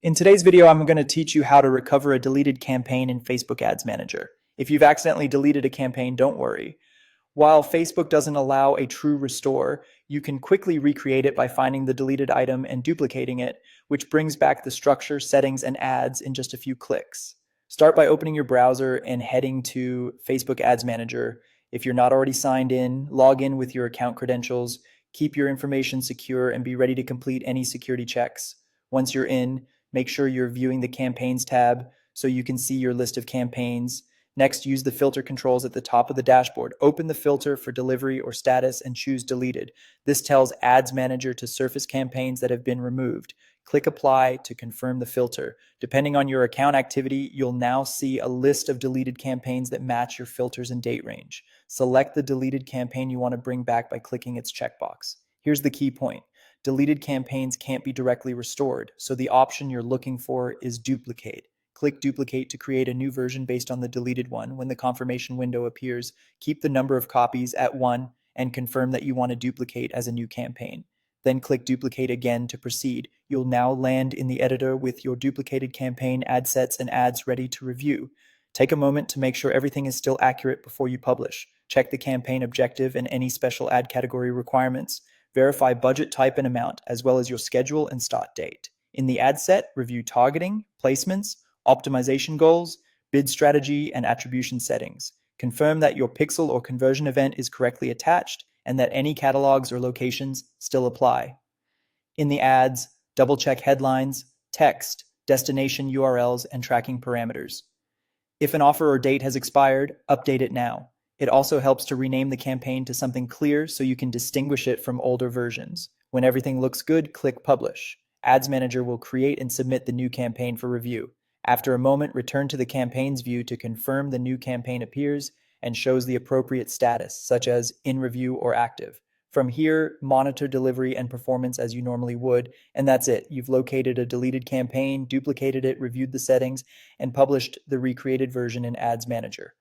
In today's video, I'm going to teach you how to recover a deleted campaign in Facebook Ads Manager. If you've accidentally deleted a campaign, don't worry. While Facebook doesn't allow a true restore, you can quickly recreate it by finding the deleted item and duplicating it, which brings back the structure, settings, and ads in just a few clicks. Start by opening your browser and heading to Facebook Ads Manager. If you're not already signed in, log in with your account credentials, keep your information secure, and be ready to complete any security checks. Once you're in, make sure you're viewing the Campaigns tab so you can see your list of campaigns. Next, use the filter controls at the top of the dashboard. Open the filter for delivery or status and choose deleted. This tells Ads Manager to surface campaigns that have been removed. Click apply to confirm the filter. Depending on your account activity, you'll now see a list of deleted campaigns that match your filters and date range. Select the deleted campaign you want to bring back by clicking its checkbox. Here's the key point. Deleted campaigns can't be directly restored, so the option you're looking for is duplicate. Click duplicate to create a new version based on the deleted one. When the confirmation window appears, keep the number of copies at 1 and confirm that you want to duplicate as a new campaign. Then click duplicate again to proceed. You'll now land in the editor with your duplicated campaign, ad sets, and ads ready to review. Take a moment to make sure everything is still accurate before you publish. Check the campaign objective and any special ad category requirements. Verify budget type and amount, as well as your schedule and start date. In the ad set, review targeting, placements, optimization goals, bid strategy, and attribution settings. Confirm that your pixel or conversion event is correctly attached and that any catalogs or locations still apply. In the ads, double-check headlines, text, destination URLs, and tracking parameters. If an offer or date has expired, update it now. It also helps to rename the campaign to something clear so you can distinguish it from older versions. When everything looks good, click Publish. Ads Manager will create and submit the new campaign for review. After a moment, return to the campaigns view to confirm the new campaign appears and shows the appropriate status, such as in review or active. From here, monitor delivery and performance as you normally would, and that's it. You've located a deleted campaign, duplicated it, reviewed the settings, and published the recreated version in Ads Manager.